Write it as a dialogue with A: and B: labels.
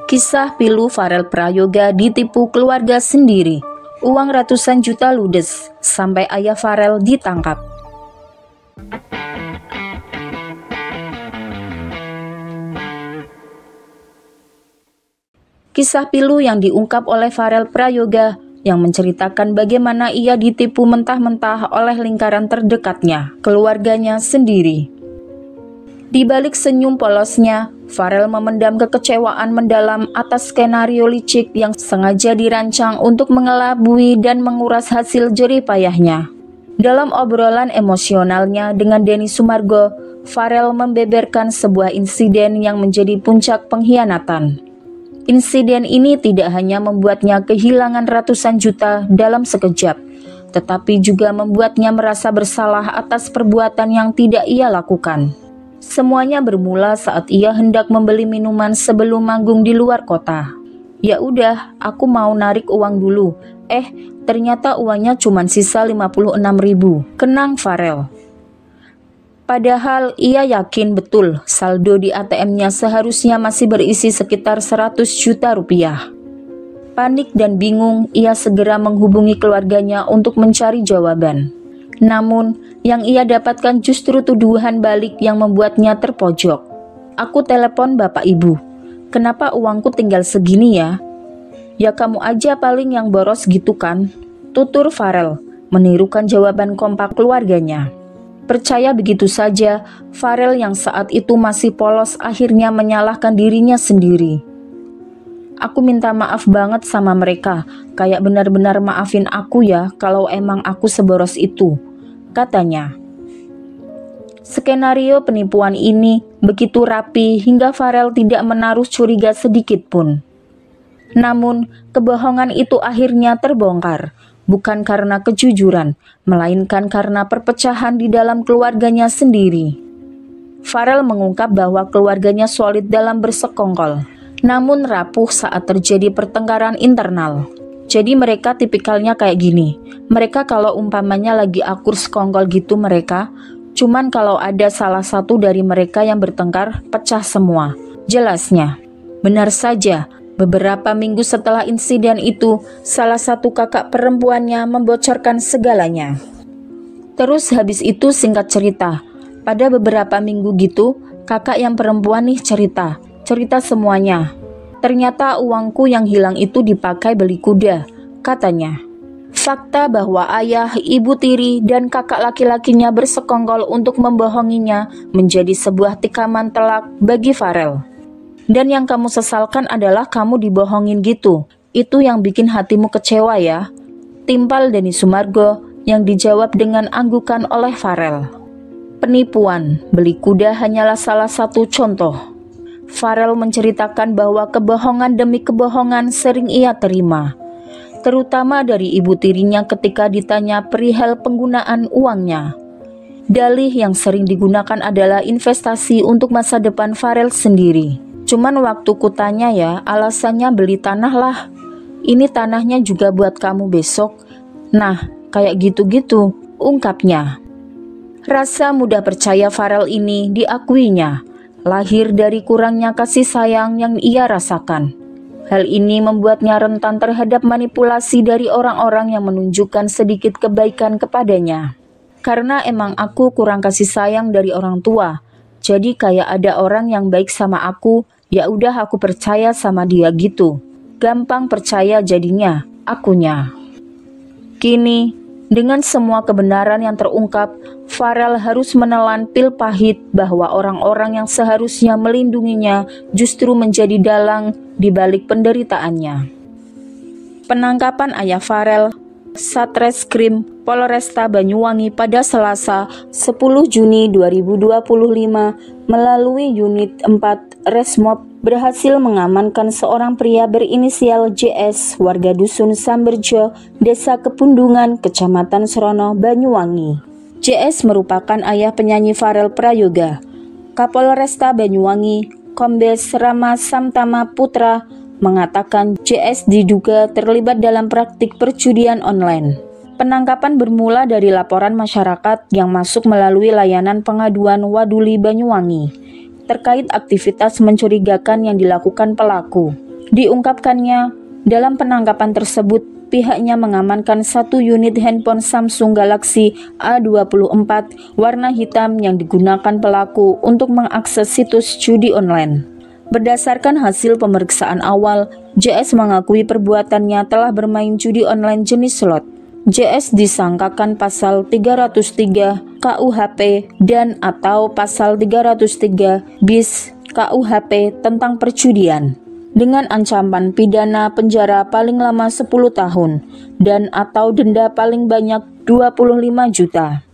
A: Kisah pilu Farel Prayoga ditipu keluarga sendiri. Uang ratusan juta ludes sampai ayah Farel ditangkap. Kisah pilu yang diungkap oleh Farel Prayoga yang menceritakan bagaimana ia ditipu mentah-mentah oleh lingkaran terdekatnya, keluarganya sendiri. Di balik senyum polosnya, Farel memendam kekecewaan mendalam atas skenario licik yang sengaja dirancang untuk mengelabui dan menguras hasil jerih payahnya. Dalam obrolan emosionalnya dengan Denny Sumargo, Farel membeberkan sebuah insiden yang menjadi puncak pengkhianatan. Insiden ini tidak hanya membuatnya kehilangan ratusan juta dalam sekejap, tetapi juga membuatnya merasa bersalah atas perbuatan yang tidak ia lakukan. Semuanya bermula saat ia hendak membeli minuman sebelum manggung di luar kota. Ya udah, aku mau narik uang dulu. Ternyata uangnya cuma sisa 56.000. Kenang Farel. Padahal ia yakin betul saldo di ATM-nya seharusnya masih berisi sekitar 100 juta rupiah. Panik dan bingung, ia segera menghubungi keluarganya untuk mencari jawaban. Namun, yang ia dapatkan justru tuduhan balik yang membuatnya terpojok. Aku telepon bapak ibu. Kenapa uangku tinggal segini ya? Ya kamu aja paling yang boros gitu kan? Tutur Farel, menirukan jawaban kompak keluarganya. Percaya begitu saja, Farel yang saat itu masih polos akhirnya menyalahkan dirinya sendiri. Aku minta maaf banget sama mereka, kayak benar-benar maafin aku ya kalau emang aku seboros itu, katanya. Skenario penipuan ini begitu rapi hingga Farel tidak menaruh curiga sedikit pun. Namun, kebohongan itu akhirnya terbongkar, bukan karena kejujuran, melainkan karena perpecahan di dalam keluarganya sendiri. Farel mengungkap bahwa keluarganya solid dalam bersekongkol, namun rapuh saat terjadi pertengkaran internal. Jadi mereka tipikalnya kayak gini. Mereka kalau umpamanya lagi akur sekongkol gitu mereka, cuman kalau ada salah satu dari mereka yang bertengkar, pecah semua. Jelasnya. Benar saja, beberapa minggu setelah insiden itu, salah satu kakak perempuannya membocorkan segalanya. Terus habis itu singkat cerita, pada beberapa minggu gitu, kakak yang perempuan nih cerita semuanya. Ternyata uangku yang hilang itu dipakai beli kuda, katanya. Fakta bahwa ayah, ibu tiri, dan kakak laki-lakinya bersekongkol untuk membohonginya menjadi sebuah tikaman telak bagi Farel. Dan yang kamu sesalkan adalah kamu dibohongin gitu. Itu yang bikin hatimu kecewa ya, timpal Denny Sumargo yang dijawab dengan anggukan oleh Farel. Penipuan beli kuda hanyalah salah satu contoh. Farel menceritakan bahwa kebohongan demi kebohongan sering ia terima, terutama dari ibu tirinya ketika ditanya perihal penggunaan uangnya. Dalih yang sering digunakan adalah investasi untuk masa depan Farel sendiri. Cuman waktu kutanya ya, alasannya beli tanah lah. Ini tanahnya juga buat kamu besok. Nah, kayak gitu-gitu, ungkapnya. Rasa mudah percaya Farel ini diakuinya lahir dari kurangnya kasih sayang yang ia rasakan. Hal ini membuatnya rentan terhadap manipulasi dari orang-orang yang menunjukkan sedikit kebaikan kepadanya. Karena emang aku kurang kasih sayang dari orang tua, jadi kayak ada orang yang baik sama aku, ya udah aku percaya sama dia gitu. Gampang percaya jadinya, akunya. Kini, dengan semua kebenaran yang terungkap, Farel harus menelan pil pahit bahwa orang-orang yang seharusnya melindunginya justru menjadi dalang di balik penderitaannya. Penangkapan ayah Farel, Satreskrim Polresta Banyuwangi pada Selasa 10 Juni 2025 melalui unit 4 Resmob berhasil mengamankan seorang pria berinisial JS warga Dusun Samberjo, Desa Kepundungan, Kecamatan Srono, Banyuwangi. JS merupakan ayah penyanyi Farel Prayoga. Kapolresta Banyuwangi, Kombes Rama Samtama Putra, mengatakan JS diduga terlibat dalam praktik perjudian online. Penangkapan bermula dari laporan masyarakat yang masuk melalui layanan pengaduan Waduli Banyuwangi terkait aktivitas mencurigakan yang dilakukan pelaku. Diungkapkannya, dalam penangkapan tersebut, pihaknya mengamankan 1 unit handphone Samsung Galaxy A24 warna hitam yang digunakan pelaku untuk mengakses situs judi online. Berdasarkan hasil pemeriksaan awal, JS mengakui perbuatannya telah bermain judi online jenis slot. JS disangkakan pasal 303 KUHP dan atau pasal 303 bis KUHP tentang perjudian, dengan ancaman pidana penjara paling lama 10 tahun dan atau denda paling banyak 25 juta.